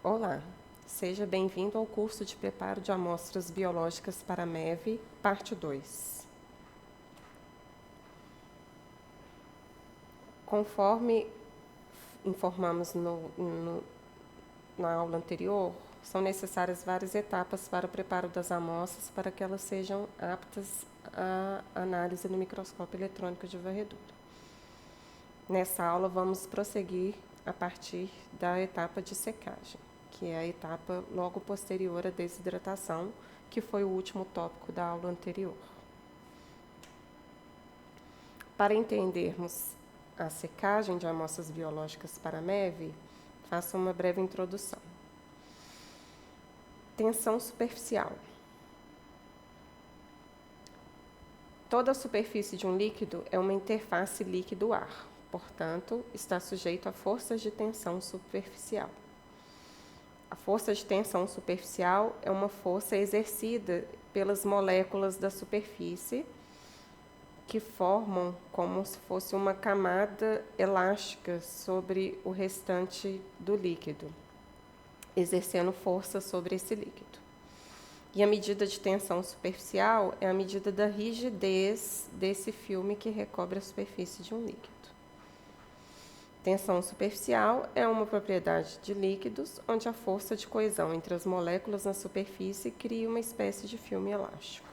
Olá, seja bem-vindo ao curso de preparo de amostras biológicas para MEV, parte 2. Conforme informamos na aula anterior, são necessárias várias etapas para o preparo das amostras para que elas sejam aptas à análise no microscópio eletrônico de varredura. Nessa aula, vamos prosseguir a partir da etapa de secagem, que é a etapa logo posterior à desidratação, que foi o último tópico da aula anterior. Para entendermos a secagem de amostras biológicas para MEV, faço uma breve introdução. Tensão superficial. Toda a superfície de um líquido é uma interface líquido-ar, portanto, está sujeito a forças de tensão superficial. A força de tensão superficial é uma força exercida pelas moléculas da superfície que formam como se fosse uma camada elástica sobre o restante do líquido, exercendo força sobre esse líquido. E a medida de tensão superficial é a medida da rigidez desse filme que recobre a superfície de um líquido. Tensão superficial é uma propriedade de líquidos onde a força de coesão entre as moléculas na superfície cria uma espécie de filme elástico.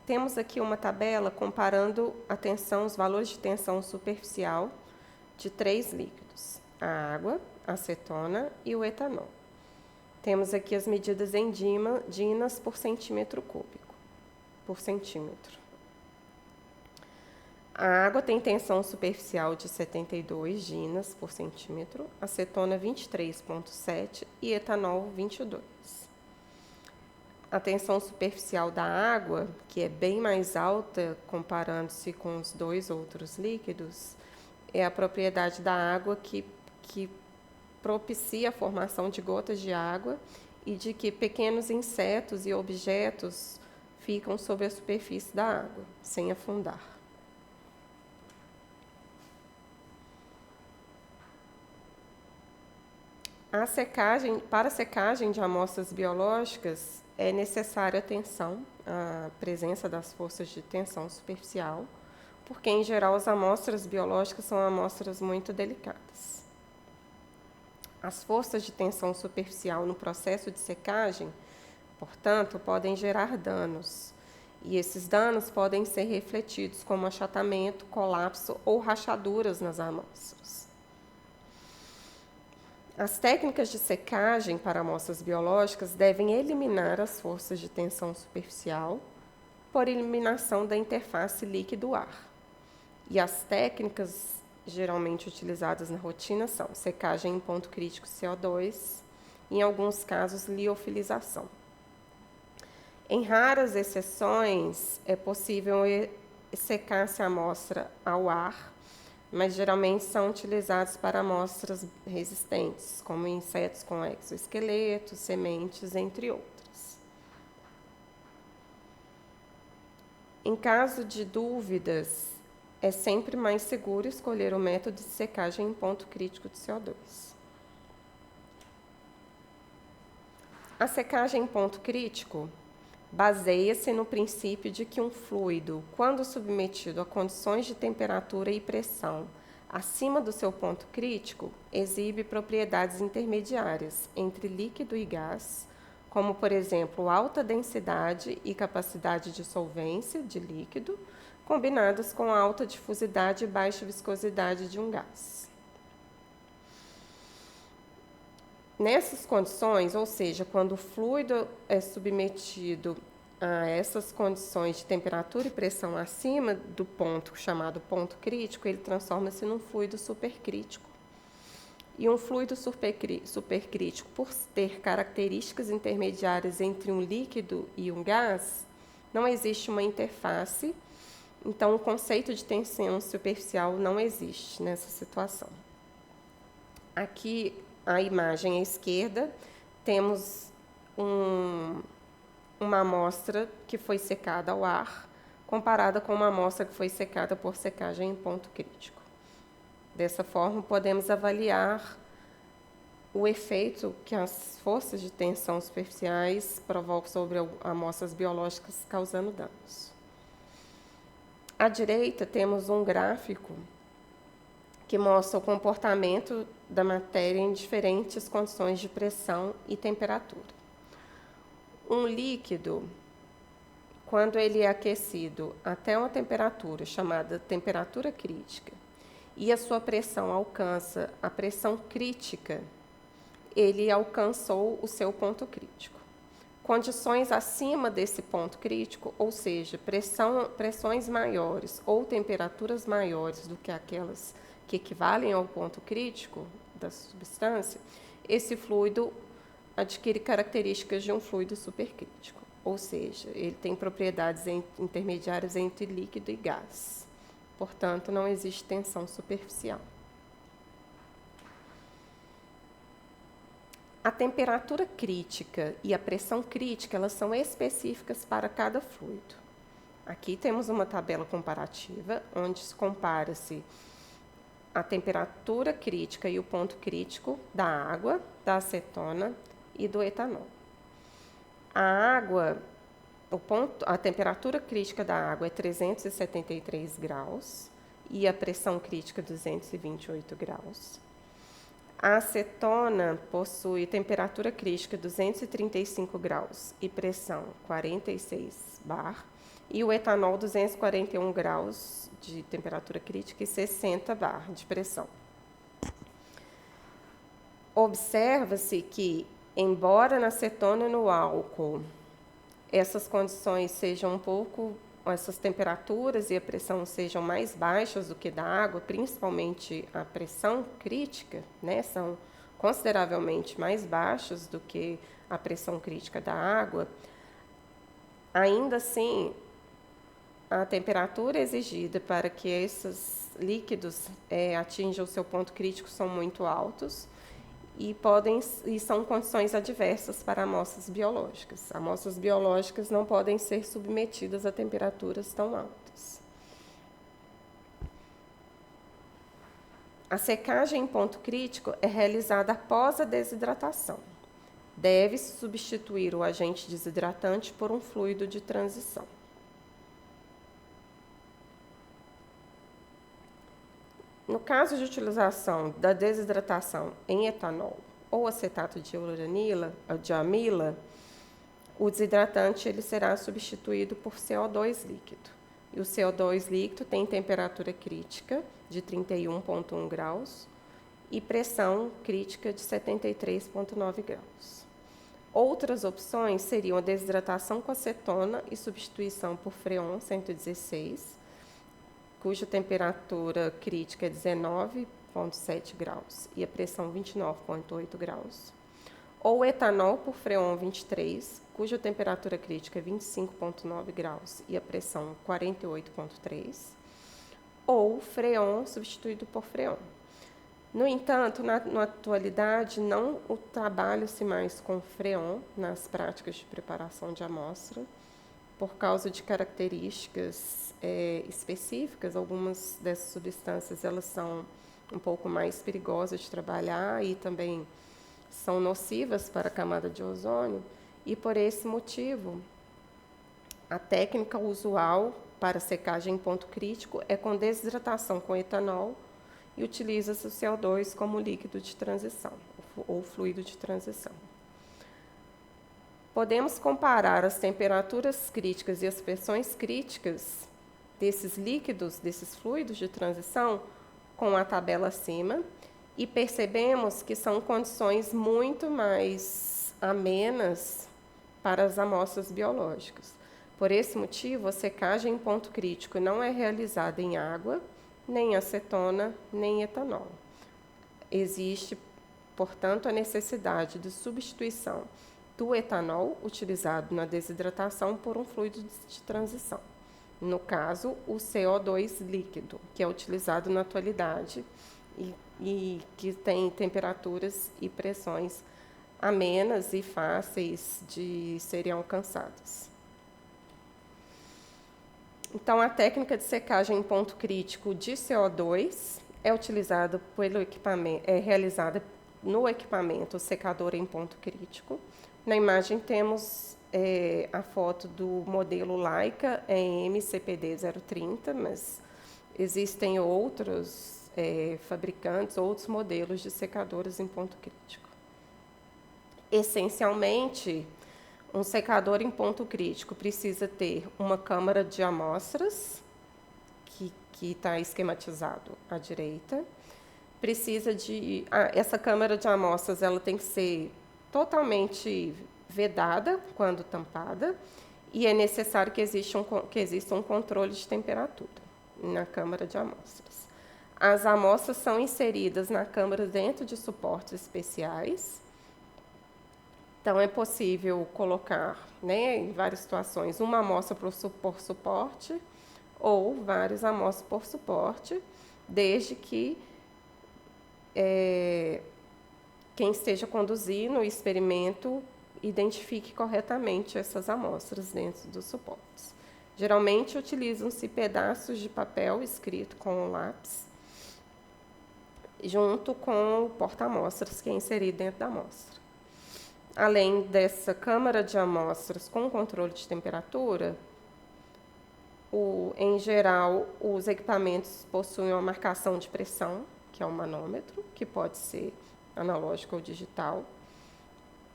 Temos aqui uma tabela comparando os valores de tensão superficial de 3 líquidos: a água, a acetona e o etanol. Temos aqui as medidas em dinas por centímetro cúbico, por centímetro. A água tem tensão superficial de 72 dinas por centímetro, acetona 23,7 e etanol 22. A tensão superficial da água, que é bem mais alta comparando-se com os dois outros líquidos, é a propriedade da água que propicia a formação de gotas de água e de que pequenos insetos e objetos ficam sobre a superfície da água, sem afundar. Para a secagem de amostras biológicas, é necessária a presença das forças de tensão superficial, porque, em geral, as amostras biológicas são amostras muito delicadas. As forças de tensão superficial no processo de secagem, portanto, podem gerar danos, e esses danos podem ser refletidos como achatamento, colapso ou rachaduras nas amostras. As técnicas de secagem para amostras biológicas devem eliminar as forças de tensão superficial por eliminação da interface líquido-ar. E as técnicas geralmente utilizadas na rotina são secagem em ponto crítico CO2 e, em alguns casos, liofilização. Em raras exceções, é possível secar-se a amostra ao ar, mas geralmente são utilizados para amostras resistentes, como insetos com exoesqueletos, sementes, entre outras. Em caso de dúvidas, é sempre mais seguro escolher o método de secagem em ponto crítico de CO2. A secagem em ponto crítico baseia-se no princípio de que um fluido, quando submetido a condições de temperatura e pressão acima do seu ponto crítico, exibe propriedades intermediárias entre líquido e gás, como, por exemplo, alta densidade e capacidade de solvência de líquido, combinadas com alta difusidade e baixa viscosidade de um gás. Nessas condições, ou seja, quando o fluido é submetido a essas condições de temperatura e pressão acima do ponto chamado ponto crítico, ele transforma-se num fluido supercrítico. E um fluido supercrítico, por ter características intermediárias entre um líquido e um gás, não existe uma interface, então o conceito de tensão superficial não existe nessa situação. Aqui, a imagem à esquerda, temos uma amostra que foi secada ao ar, comparada com uma amostra que foi secada por secagem em ponto crítico. Dessa forma, podemos avaliar o efeito que as forças de tensão superficiais provocam sobre amostras biológicas, causando danos. À direita, temos um gráfico que mostra o comportamento da matéria em diferentes condições de pressão e temperatura. Um líquido, quando ele é aquecido até uma temperatura chamada temperatura crítica, e a sua pressão alcança a pressão crítica, ele alcançou o seu ponto crítico. Condições acima desse ponto crítico, ou seja, pressões maiores ou temperaturas maiores do que aquelas que equivalem ao ponto crítico da substância, esse fluido adquire características de um fluido supercrítico, ou seja, ele tem propriedades intermediárias entre líquido e gás. Portanto, não existe tensão superficial. A temperatura crítica e a pressão crítica, elas são específicas para cada fluido. Aqui temos uma tabela comparativa, onde se compara-se a temperatura crítica e o ponto crítico da água, da acetona e do etanol. A temperatura crítica da água é 373 graus e a pressão crítica 228 graus. A acetona possui temperatura crítica 235 graus e pressão 46 bar, e o etanol 241 graus de temperatura crítica e 60 bar de pressão. Observa-se que, embora na acetona e no álcool essas condições sejam essas temperaturas e a pressão sejam mais baixas do que da água, principalmente a pressão crítica, né, são consideravelmente mais baixas do que a pressão crítica da água, ainda assim, a temperatura exigida para que esses líquidos atinjam o seu ponto crítico são muito altos e são condições adversas para amostras biológicas. Amostras biológicas não podem ser submetidas a temperaturas tão altas. A secagem em ponto crítico é realizada após a desidratação. Deve-se substituir o agente desidratante por um fluido de transição. No caso de utilização da desidratação em etanol ou acetato de amila, o desidratante ele será substituído por CO2 líquido. E o CO2 líquido tem temperatura crítica de 31,1 graus e pressão crítica de 73,9 graus. Outras opções seriam a desidratação com acetona e substituição por freon 116, cuja temperatura crítica é 19,7 graus e a pressão 29,8 graus. Ou etanol por freon 23, cuja temperatura crítica é 25,9 graus e a pressão 48,3. Ou freon substituído por freon. No entanto, na atualidade, não trabalha-se mais com freon nas práticas de preparação de amostra, por causa de características específicas. Algumas dessas substâncias elas são um pouco mais perigosas de trabalhar e também são nocivas para a camada de ozônio, e por esse motivo, a técnica usual para secagem em ponto crítico é com desidratação com etanol e utiliza-se o CO2 como líquido de transição, ou fluido de transição. Podemos comparar as temperaturas críticas e as pressões críticas desses líquidos, desses fluidos de transição, com a tabela acima, e percebemos que são condições muito mais amenas para as amostras biológicas. Por esse motivo, a secagem em ponto crítico não é realizada em água, nem acetona, nem etanol. Existe, portanto, a necessidade de substituição do etanol utilizado na desidratação por um fluido de transição. No caso, o CO2 líquido, que é utilizado na atualidade e que tem temperaturas e pressões amenas e fáceis de serem alcançadas. Então, a técnica de secagem em ponto crítico de CO2 é utilizada pelo equipamento, é realizada no equipamento secador em ponto crítico. Na imagem temos a foto do modelo Leica em MCPD 030, mas existem outros fabricantes, outros modelos de secadores em ponto crítico. Essencialmente, um secador em ponto crítico precisa ter uma câmara de amostras, que está esquematizado à direita. Precisa de... essa câmara de amostras ela tem que ser totalmente vedada quando tampada, e é necessário que exista um controle de temperatura na câmara de amostras. As amostras são inseridas na câmara dentro de suportes especiais. Então, é possível colocar, né, em várias situações, uma amostra por suporte ou várias amostras por suporte, desde que quem esteja conduzindo o experimento identifique corretamente essas amostras dentro dos suportes. Geralmente, utilizam-se pedaços de papel escrito com lápis, junto com o porta-amostras que é inserido dentro da amostra. Além dessa câmara de amostras com controle de temperatura, em geral, os equipamentos possuem uma marcação de pressão, que é o manômetro, que pode ser analógico ou digital,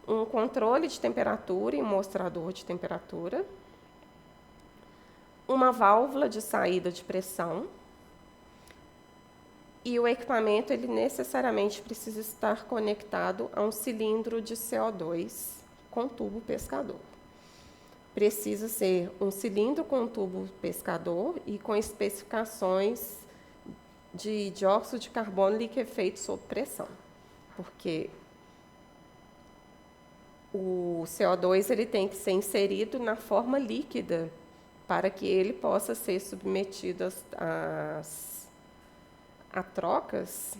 um controle de temperatura e um mostrador de temperatura, uma válvula de saída de pressão, e o equipamento ele necessariamente precisa estar conectado a um cilindro de CO2 com tubo pescador. Precisa ser um cilindro com tubo pescador e com especificações de dióxido de carbono liquefeito sob pressão, porque o CO2 ele tem que ser inserido na forma líquida para que ele possa ser submetido a trocas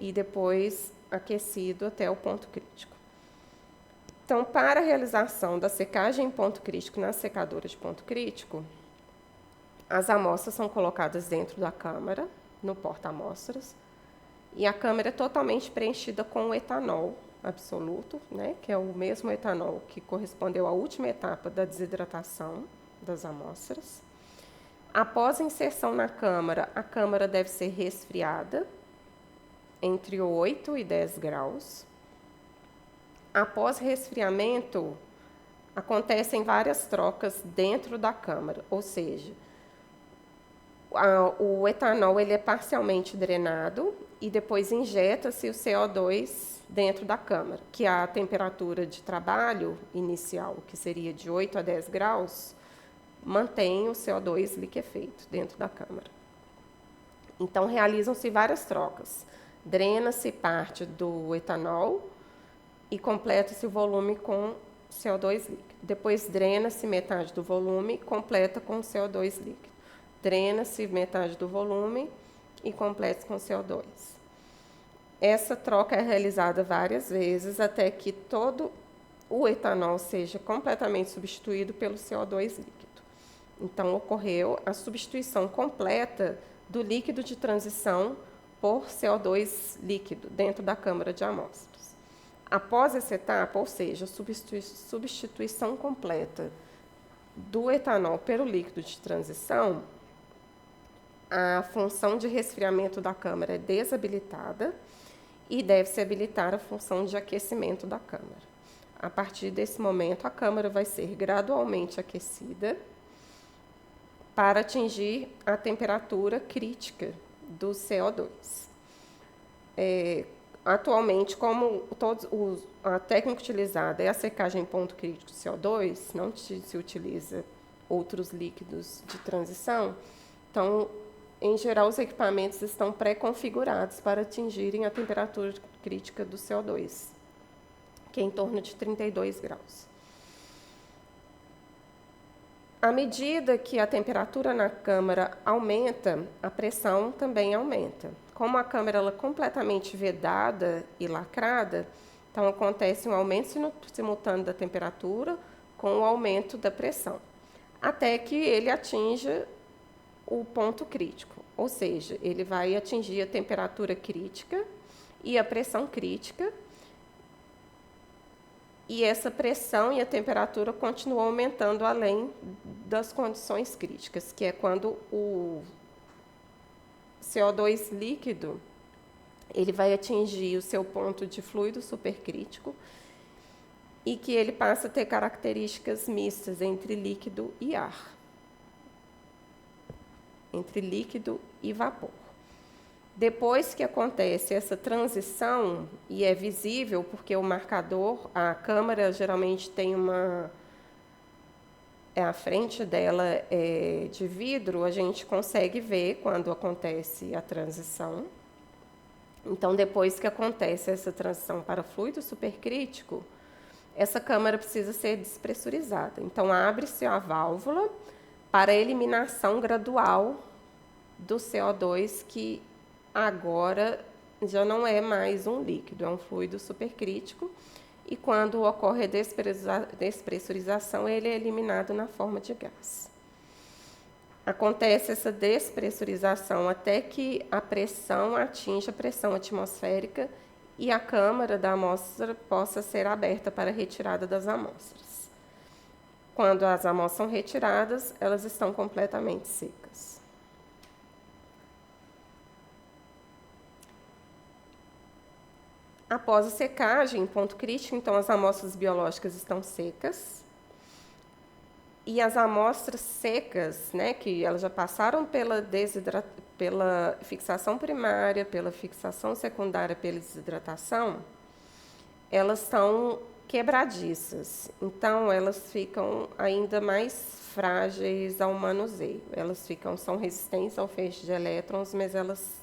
e depois aquecido até o ponto crítico. Então, para a realização da secagem em ponto crítico na secadora de ponto crítico, as amostras são colocadas dentro da câmara, no porta-amostras, e a câmara é totalmente preenchida com etanol absoluto, né, que é o mesmo etanol que correspondeu à última etapa da desidratação das amostras. Após a inserção na câmara, a câmara deve ser resfriada entre 8 e 10 graus. Após resfriamento, acontecem várias trocas dentro da câmara, ou seja, o etanol ele é parcialmente drenado e depois injeta-se o CO2 dentro da câmara, que a temperatura de trabalho inicial, que seria de 8 a 10 graus, mantém o CO2 liquefeito dentro da câmara. Então, realizam-se várias trocas. Drena-se parte do etanol e completa-se o volume com CO2 líquido. Depois, drena-se metade do volume e completa com CO2 líquido. Drena-se metade do volume e completa com CO2. Essa troca é realizada várias vezes até que todo o etanol seja completamente substituído pelo CO2 líquido. Então, ocorreu a substituição completa do líquido de transição por CO2 líquido dentro da câmara de amostras. Após essa etapa, ou seja, substituição completa do etanol pelo líquido de transição, a função de resfriamento da câmara é desabilitada e deve-se habilitar a função de aquecimento da câmara. A partir desse momento, a câmara vai ser gradualmente aquecida para atingir a temperatura crítica do CO2. Atualmente, como a técnica utilizada é a secagem em ponto crítico de CO2, não se utiliza outros líquidos de transição, então, em geral, os equipamentos estão pré-configurados para atingirem a temperatura crítica do CO2, que é em torno de 32 graus. À medida que a temperatura na câmara aumenta, a pressão também aumenta. Como a câmara ela é completamente vedada e lacrada, então acontece um aumento simultâneo da temperatura com o aumento da pressão, até que ele atinja o ponto crítico, ou seja, ele vai atingir a temperatura crítica e a pressão crítica. E essa pressão e a temperatura continuam aumentando além das condições críticas, que é quando o CO2 líquido ele vai atingir o seu ponto de fluido supercrítico e que ele passa a ter características mistas entre líquido e ar, entre líquido e vapor. Depois que acontece essa transição, e é visível porque o marcador, a câmara geralmente tem a frente dela é de vidro, a gente consegue ver quando acontece a transição. Então, depois que acontece essa transição para fluido supercrítico, essa câmara precisa ser despressurizada. Então, abre-se a válvula para a eliminação gradual do CO2, que agora já não é mais um líquido, é um fluido supercrítico, e quando ocorre a despressurização, ele é eliminado na forma de gás. Acontece essa despressurização até que a pressão atinja a pressão atmosférica e a câmara da amostra possa ser aberta para a retirada das amostras. Quando as amostras são retiradas, elas estão completamente secas. Após a secagem, ponto crítico, então as amostras biológicas estão secas. E as amostras secas, né, que elas já passaram pela fixação primária, pela fixação secundária, pela desidratação, elas são quebradiças. Então, elas ficam ainda mais frágeis ao manuseio. Elas são resistentes ao feixe de elétrons, mas elas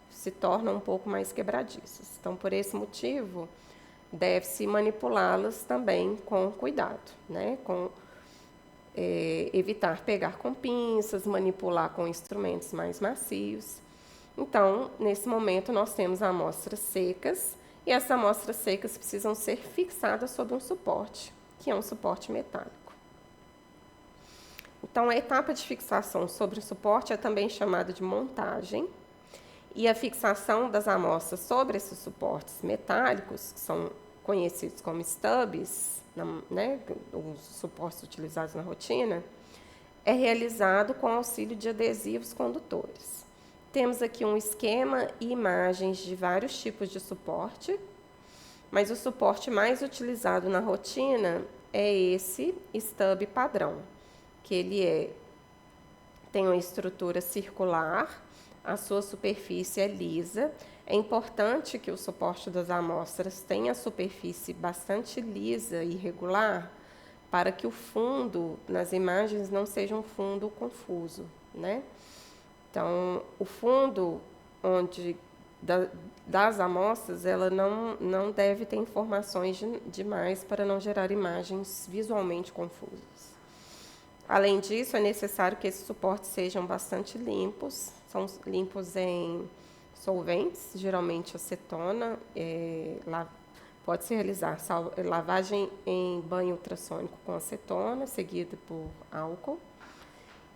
se tornam um pouco mais quebradiças. Então, por esse motivo, deve-se manipulá-las também com cuidado, né? Evitar pegar com pinças, manipular com instrumentos mais macios. Então, nesse momento, nós temos amostras secas, e essas amostras secas precisam ser fixadas sobre um suporte, que é um suporte metálico. Então, a etapa de fixação sobre o suporte é também chamada de montagem, e a fixação das amostras sobre esses suportes metálicos, que são conhecidos como stubs, né, os suportes utilizados na rotina, é realizado com auxílio de adesivos condutores. Temos aqui um esquema e imagens de vários tipos de suporte, mas o suporte mais utilizado na rotina é esse stub padrão, que ele tem uma estrutura circular, a sua superfície é lisa. É importante que o suporte das amostras tenha a superfície bastante lisa e irregular, para que o fundo nas imagens não seja um fundo confuso, né? Então, o fundo das amostras, ela não deve ter informações demais para não gerar imagens visualmente confusas. Além disso, é necessário que esses suportes sejam bastante limpos, são limpos em solventes, geralmente acetona, pode-se realizar lavagem em banho ultrassônico com acetona, seguida por álcool,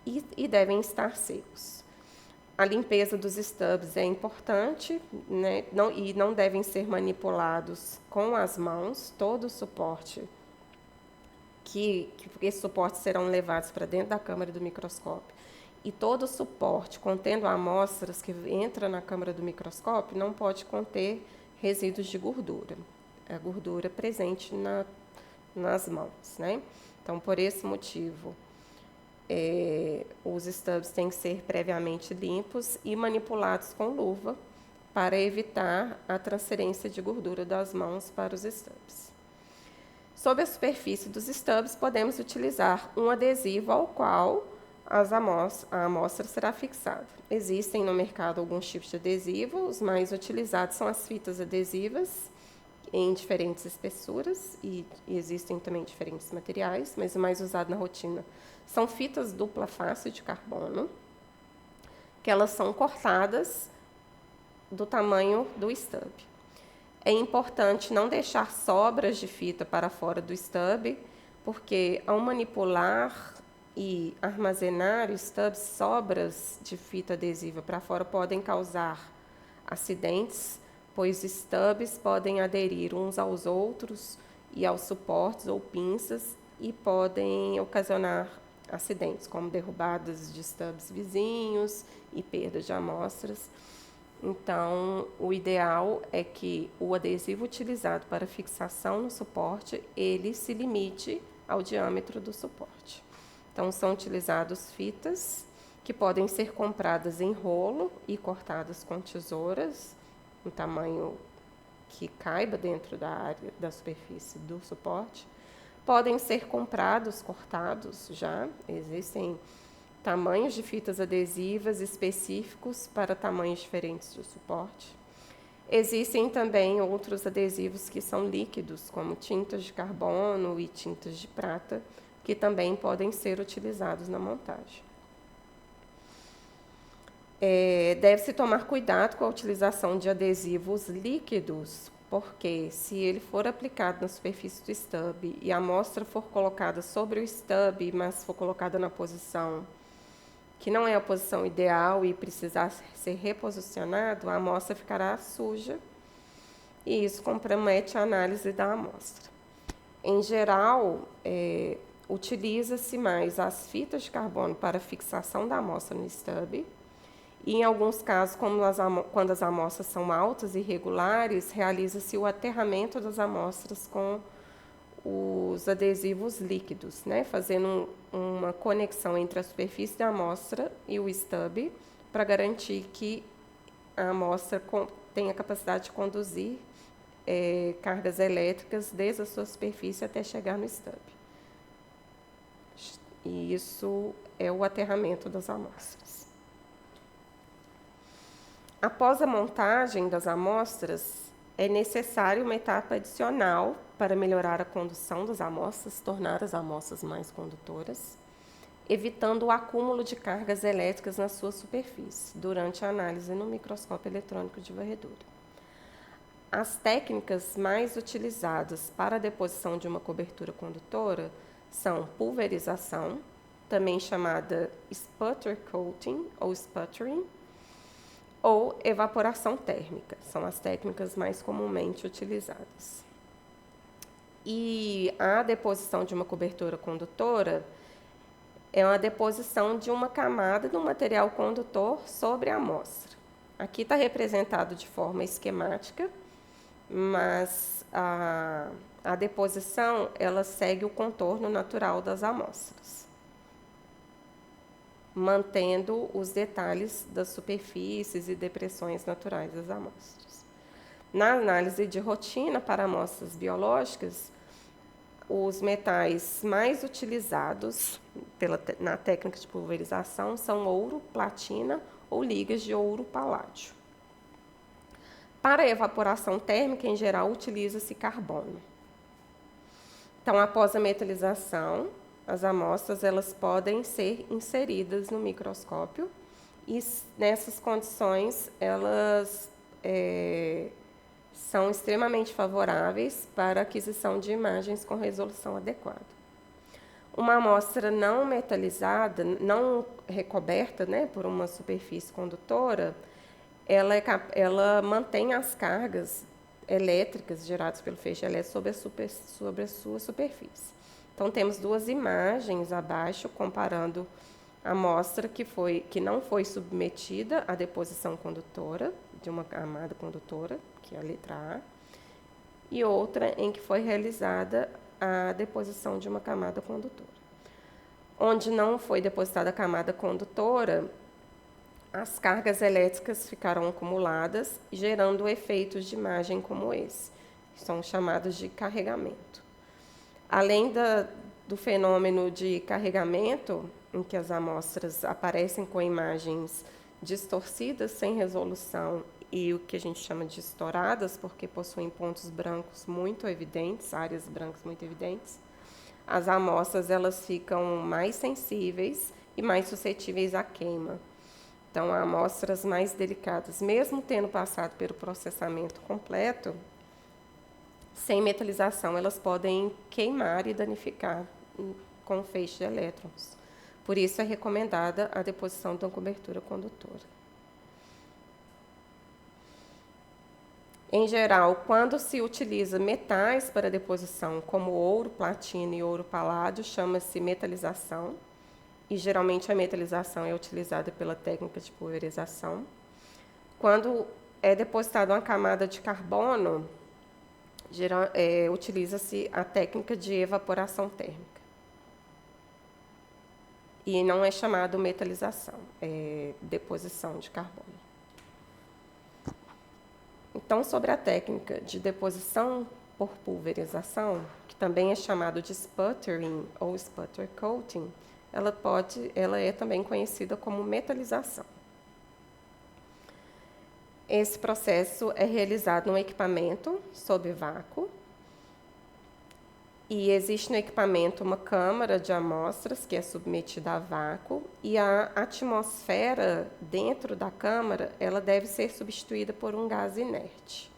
e devem estar secos. A limpeza dos stubs é importante, né? Não devem ser manipulados com as mãos. Todo o suporte que esses suportes serão levados para dentro da câmara do microscópio, e todo suporte contendo amostras que entra na câmara do microscópio não pode conter resíduos de gordura, a gordura presente nas mãos, né? Então, por esse motivo, os stubs têm que ser previamente limpos e manipulados com luva para evitar a transferência de gordura das mãos para os stubs. Sob a superfície dos stubs, podemos utilizar um adesivo ao qual a amostra será fixada. Existem no mercado alguns tipos de adesivo, os mais utilizados são as fitas adesivas, em diferentes espessuras, e existem também diferentes materiais, mas o mais usado na rotina são fitas dupla face de carbono, que elas são cortadas do tamanho do stub. É importante não deixar sobras de fita para fora do stub, porque ao manipular e armazenar o stub, sobras de fita adesiva para fora podem causar acidentes, pois stubs podem aderir uns aos outros e aos suportes ou pinças e podem ocasionar acidentes, como derrubadas de stubs vizinhos e perdas de amostras. Então, o ideal é que o adesivo utilizado para fixação no suporte, ele se limite ao diâmetro do suporte. Então, são utilizadas fitas que podem ser compradas em rolo e cortadas com tesouras, um tamanho que caiba dentro da área da superfície do suporte. Podem ser comprados, cortados já, existem tamanhos de fitas adesivas específicos para tamanhos diferentes de suporte. Existem também outros adesivos que são líquidos, como tintas de carbono e tintas de prata, que também podem ser utilizados na montagem. Deve-se tomar cuidado com a utilização de adesivos líquidos, porque se ele for aplicado na superfície do stub e a amostra for colocada sobre o stub, mas for colocada na posição que não é a posição ideal e precisar ser reposicionado, a amostra ficará suja e isso compromete a análise da amostra. Em geral, utiliza-se mais as fitas de carbono para fixação da amostra no stub e, em alguns casos, quando as amostras são altas e irregulares, realiza-se o aterramento das amostras com os adesivos líquidos, né, fazendo uma conexão entre a superfície da amostra e o stub para garantir que a amostra tenha capacidade de conduzir cargas elétricas desde a sua superfície até chegar no stub. E isso é o aterramento das amostras. Após a montagem das amostras, é necessário uma etapa adicional para melhorar a condução das amostras, tornar as amostras mais condutoras, evitando o acúmulo de cargas elétricas na sua superfície, durante a análise no microscópio eletrônico de varredura. As técnicas mais utilizadas para a deposição de uma cobertura condutora são pulverização, também chamada sputter coating ou sputtering, ou evaporação térmica, são as técnicas mais comumente utilizadas. E a deposição de uma cobertura condutora é uma deposição de uma camada de um material condutor sobre a amostra. Aqui está representado de forma esquemática, mas a deposição ela segue o contorno natural das amostras, mantendo os detalhes das superfícies e depressões naturais das amostras. Na análise de rotina para amostras biológicas, os metais mais utilizados na técnica de pulverização são ouro, platina ou ligas de ouro-paládio. Para a evaporação térmica, em geral, utiliza-se carbono. Então, após a metalização, as amostras elas podem ser inseridas no microscópio e, nessas condições, elas são extremamente favoráveis para a aquisição de imagens com resolução adequada. Uma amostra não metalizada, não recoberta, né, por uma superfície condutora, ela mantém as cargas elétricas geradas pelo feixe elétrico sobre a sua superfície. Então, temos duas imagens abaixo, comparando a amostra que não foi submetida à deposição condutora, de uma camada condutora, que é a letra A, e outra em que foi realizada a deposição de uma camada condutora. Onde não foi depositada a camada condutora, as cargas elétricas ficaram acumuladas, gerando efeitos de imagem como esse, que são chamados de carregamento. Além do fenômeno de carregamento, em que as amostras aparecem com imagens distorcidas, sem resolução, e o que a gente chama de estouradas, porque possuem pontos brancos muito evidentes, áreas brancas muito evidentes, as amostras elas ficam mais sensíveis e mais suscetíveis à queima. Então, amostras mais delicadas, mesmo tendo passado pelo processamento completo, sem metalização, elas podem queimar e danificar com feixe de elétrons. Por isso, é recomendada a deposição de uma cobertura condutora. Em geral, quando se utiliza metais para deposição, como ouro, platina e ouro paládio, chama-se metalização. E geralmente a metalização é utilizada pela técnica de pulverização. Quando é depositada uma camada de carbono, utiliza-se a técnica de evaporação térmica. E não é chamado metalização, é deposição de carbono. Então, sobre a técnica de deposição por pulverização, que também é chamado de sputtering ou sputter coating, ela é também conhecida como metalização. Esse processo é realizado num equipamento sob vácuo, e existe no equipamento uma câmara de amostras que é submetida a vácuo, e a atmosfera dentro da câmara ela deve ser substituída por um gás inerte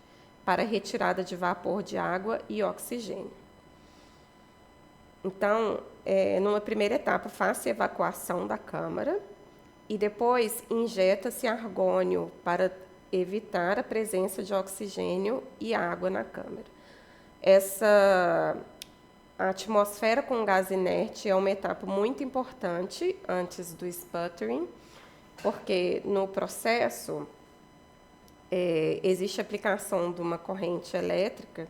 para retirada de vapor de água e oxigênio. Então, numa primeira etapa, faz-se a evacuação da câmara e depois injeta-se argônio para evitar a presença de oxigênio e água na câmara. A atmosfera com gás inerte é uma etapa muito importante antes do sputtering, porque no processo existe a aplicação de uma corrente elétrica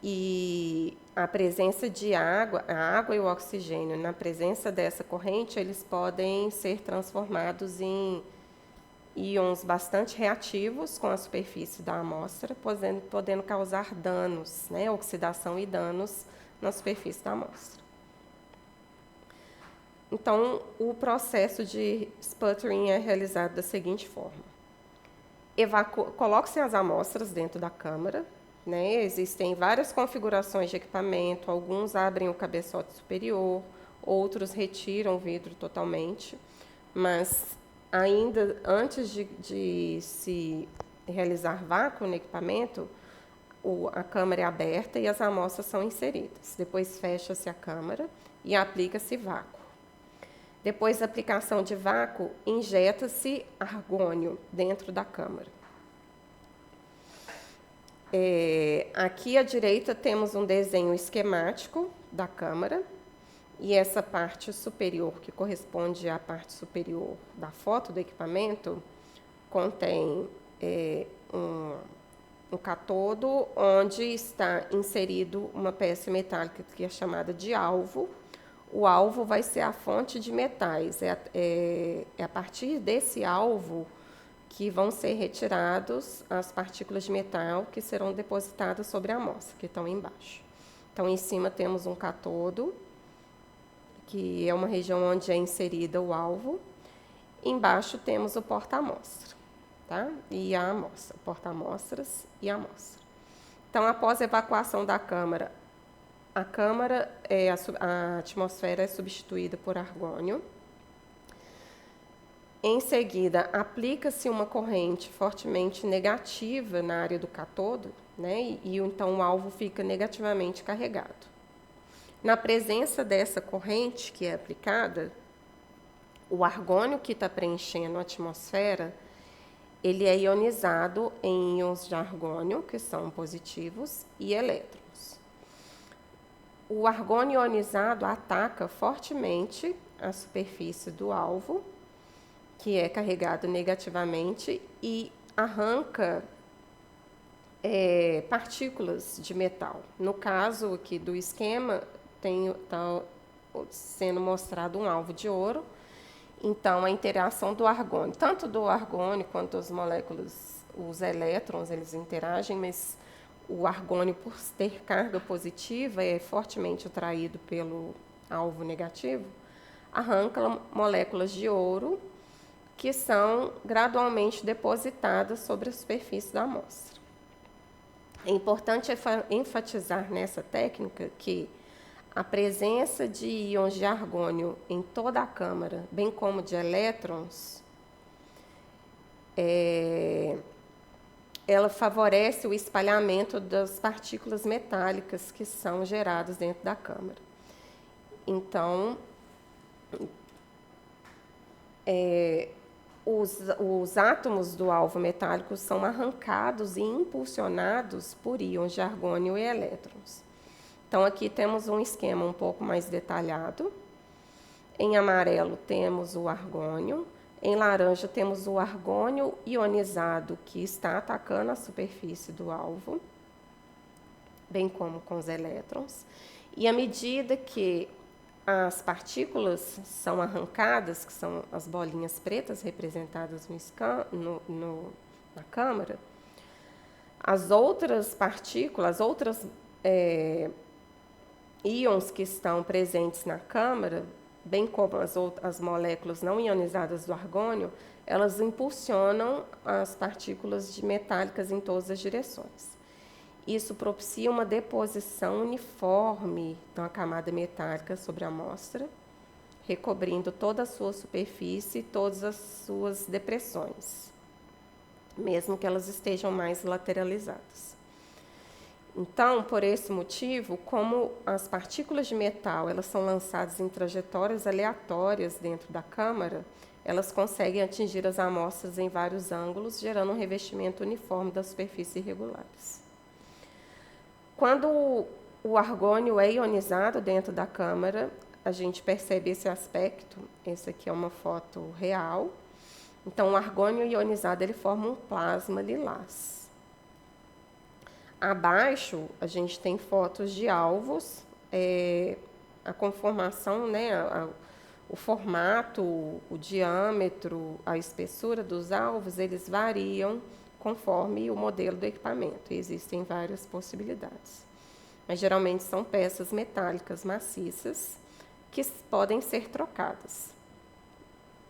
e a presença de água, a água e o oxigênio, na presença dessa corrente, eles podem ser transformados em íons bastante reativos com a superfície da amostra, podendo causar danos, né, oxidação e danos na superfície da amostra. Então, o processo de sputtering é realizado da seguinte forma. Coloque-se as amostras dentro da câmara, né? Existem várias configurações de equipamento, alguns abrem o cabeçote superior, outros retiram o vidro totalmente, mas ainda antes de se realizar vácuo no equipamento, a câmara é aberta e as amostras são inseridas. Depois fecha-se a câmara e aplica-se vácuo. Depois da aplicação de vácuo, injeta-se argônio dentro da câmara. Aqui à direita temos um desenho esquemático da câmara, e essa parte superior, que corresponde à parte superior da foto do equipamento, contém um catodo onde está inserido uma peça metálica que é chamada de alvo. O alvo vai ser a fonte de metais. É a partir desse alvo que vão ser retirados as partículas de metal que serão depositadas sobre a amostra, que estão embaixo. Então, em cima temos um catodo, que é uma região onde é inserida o alvo. Embaixo temos o porta-amostra, tá? E a amostra, porta-amostras e a amostra. Então, após a evacuação da câmara, a atmosfera é substituída por argônio. Em seguida, aplica-se uma corrente fortemente negativa na área do catodo, né? E então o alvo fica negativamente carregado. Na presença dessa corrente que é aplicada, o argônio que está preenchendo a atmosfera, ele é ionizado em íons de argônio, que são positivos, e elétrons. O argônio ionizado ataca fortemente a superfície do alvo, que é carregado negativamente, e arranca partículas de metal. No caso aqui do esquema, está sendo mostrado um alvo de ouro. Então, a interação do argônio, tanto do argônio quanto as moléculas, os elétrons, eles interagem, mas o argônio, por ter carga positiva, é fortemente atraído pelo alvo negativo, arranca moléculas de ouro que são gradualmente depositadas sobre a superfície da amostra. É importante enfatizar nessa técnica que a presença de íons de argônio em toda a câmara, bem como de elétrons, ela favorece o espalhamento das partículas metálicas que são geradas dentro da câmara. Então, os átomos do alvo metálico são arrancados e impulsionados por íons de argônio e elétrons. Então, aqui temos um esquema um pouco mais detalhado. Em amarelo temos o argônio, em laranja temos o argônio ionizado que está atacando a superfície do alvo, bem como com os elétrons. E à medida que as partículas são arrancadas, que são as bolinhas pretas representadas na câmara, as outras partículas, íons que estão presentes na câmara, bem como as moléculas não ionizadas do argônio, elas impulsionam as partículas metálicas em todas as direções. Isso propicia uma deposição uniforme da camada metálica sobre a amostra, recobrindo toda a sua superfície e todas as suas depressões, mesmo que elas estejam mais lateralizadas. Então, por esse motivo, como as partículas de metal elas são lançadas em trajetórias aleatórias dentro da câmara, elas conseguem atingir as amostras em vários ângulos, gerando um revestimento uniforme das superfícies irregulares. Quando o argônio é ionizado dentro da câmara, a gente percebe esse aspecto. Essa aqui é uma foto real. Então, o argônio ionizado ele forma um plasma lilás. Abaixo, a gente tem fotos de alvos, a conformação, né, o formato, o diâmetro, a espessura dos alvos, eles variam conforme o modelo do equipamento. E existem várias possibilidades. Mas, geralmente, são peças metálicas maciças que podem ser trocadas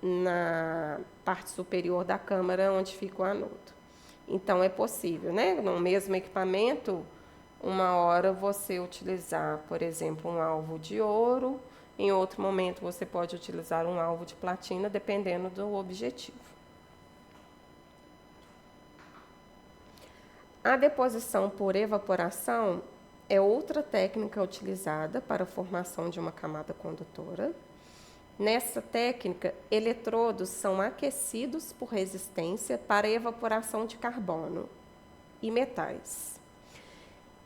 na parte superior da câmara onde fica o anodo. Então, é possível, né? No mesmo equipamento, uma hora você utilizar, por exemplo, um alvo de ouro, em outro momento você pode utilizar um alvo de platina, dependendo do objetivo. A deposição por evaporação é outra técnica utilizada para a formação de uma camada condutora. Nessa técnica, eletrodos são aquecidos por resistência para evaporação de carbono e metais.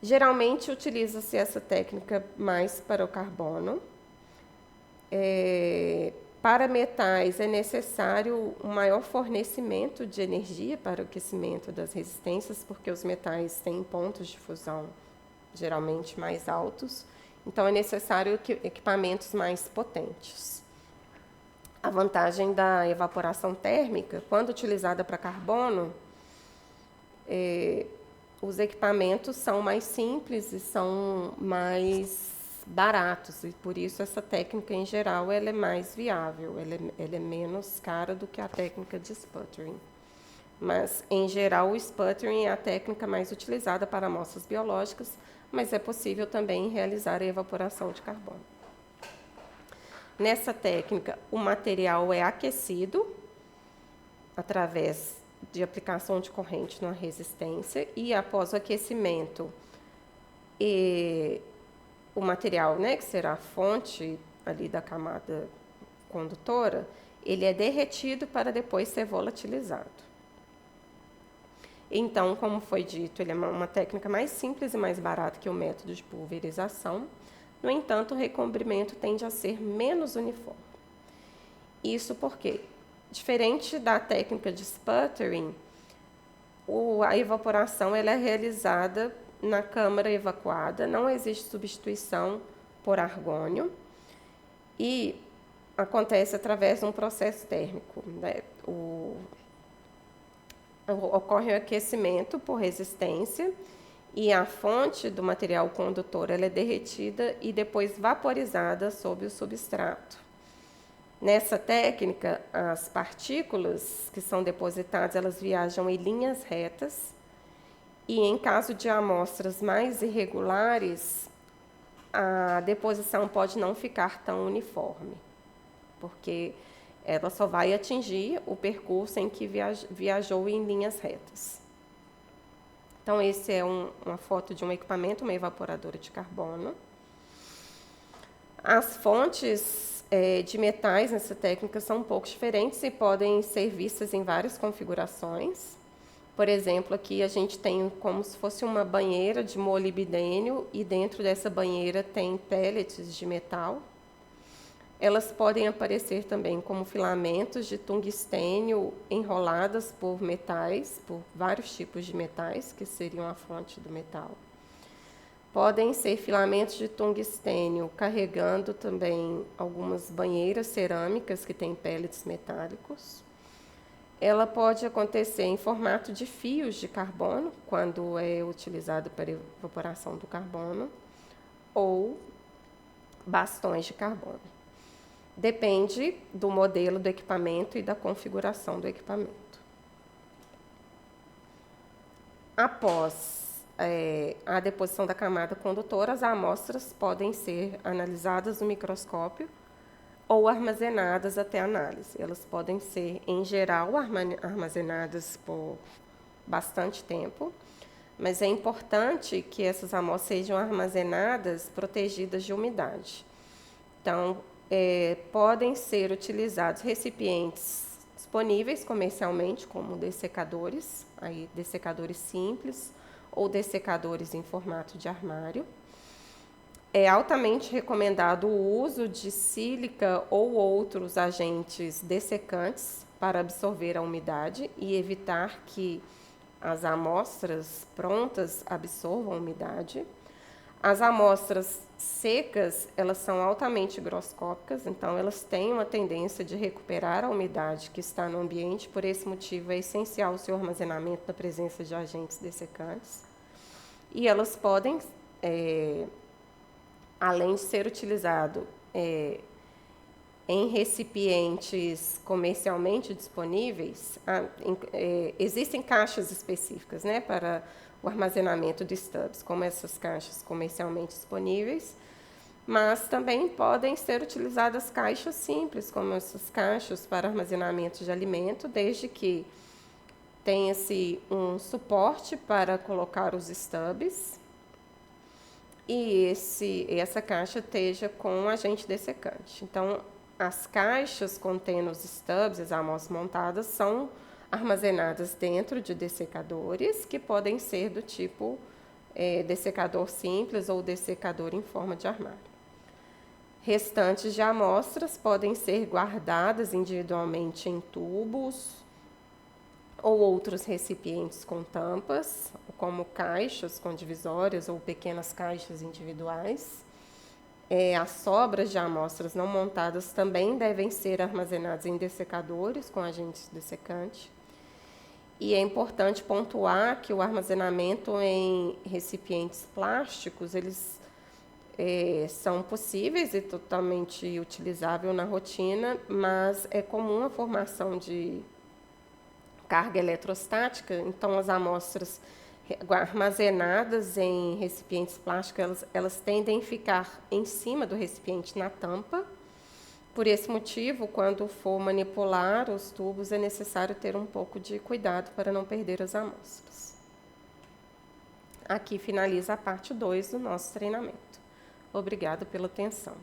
Geralmente, utiliza-se essa técnica mais para o carbono. Para metais, é necessário um maior fornecimento de energia para o aquecimento das resistências, porque os metais têm pontos de fusão geralmente mais altos, então é necessário equipamentos mais potentes. A vantagem da evaporação térmica, quando utilizada para carbono, os equipamentos são mais simples e são mais baratos, e por isso essa técnica, em geral, ela é mais viável, ela é menos cara do que a técnica de sputtering. Mas, em geral, o sputtering é a técnica mais utilizada para amostras biológicas, mas é possível também realizar a evaporação de carbono. Nessa técnica, o material é aquecido através de aplicação de corrente na resistência e, após o aquecimento, o material, né, que será a fonte ali da camada condutora, ele é derretido para depois ser volatilizado. Então, como foi dito, ele é uma técnica mais simples e mais barata que o método de pulverização. No entanto, o recobrimento tende a ser menos uniforme. Isso porque, diferente da técnica de sputtering, a evaporação ela é realizada na câmara evacuada, não existe substituição por argônio e acontece através de um processo térmico, né? Ocorre o aquecimento por resistência e a fonte do material condutor ela é derretida e depois vaporizada sob o substrato. Nessa técnica, as partículas que são depositadas, elas viajam em linhas retas e, em caso de amostras mais irregulares, a deposição pode não ficar tão uniforme, porque ela só vai atingir o percurso em que viajou em linhas retas. Então, esse é uma foto de um equipamento, uma evaporadora de carbono. As fontes de metais nessa técnica são um pouco diferentes e podem ser vistas em várias configurações. Por exemplo, aqui a gente tem como se fosse uma banheira de molibdênio e dentro dessa banheira tem pellets de metal. Elas podem aparecer também como filamentos de tungstênio enroladas por metais, por vários tipos de metais, que seriam a fonte do metal. Podem ser filamentos de tungstênio carregando também algumas banheiras cerâmicas que têm pellets metálicos. Ela pode acontecer em formato de fios de carbono, quando é utilizado para evaporação do carbono, ou bastões de carbono. Depende do modelo do equipamento e da configuração do equipamento. Após a deposição da camada condutora, as amostras podem ser analisadas no microscópio ou armazenadas até análise. Elas podem ser, em geral, armazenadas por bastante tempo, mas é importante que essas amostras sejam armazenadas protegidas de umidade. Então, podem ser utilizados recipientes disponíveis comercialmente, como dessecadores, dessecadores simples ou dessecadores em formato de armário. É altamente recomendado o uso de sílica ou outros agentes dessecantes para absorver a umidade e evitar que as amostras prontas absorvam a umidade. As amostras secas, elas são altamente higroscópicas, então elas têm uma tendência de recuperar a umidade que está no ambiente, por esse motivo é essencial o seu armazenamento na presença de agentes dessecantes. E elas podem, além de ser utilizado em recipientes comercialmente disponíveis, existem caixas específicas, né, para o armazenamento de stubs, como essas caixas comercialmente disponíveis, mas também podem ser utilizadas caixas simples, como essas caixas para armazenamento de alimento, desde que tenha-se um suporte para colocar os stubs e essa caixa esteja com um agente dessecante. Então, as caixas contendo os stubs, as amostras montadas, são armazenadas dentro de dessecadores, que podem ser do tipo dessecador simples ou dessecador em forma de armário. Restantes de amostras podem ser guardadas individualmente em tubos ou outros recipientes com tampas, como caixas com divisórias ou pequenas caixas individuais. As sobras de amostras não montadas também devem ser armazenadas em dessecadores com agentes dessecantes. E é importante pontuar que o armazenamento em recipientes plásticos, eles são possíveis e totalmente utilizável na rotina, mas é comum a formação de carga eletrostática, então as amostras armazenadas em recipientes plásticos, elas tendem a ficar em cima do recipiente na tampa. Por esse motivo, quando for manipular os tubos, é necessário ter um pouco de cuidado para não perder as amostras. Aqui finaliza a parte 2 do nosso treinamento. Obrigada pela atenção.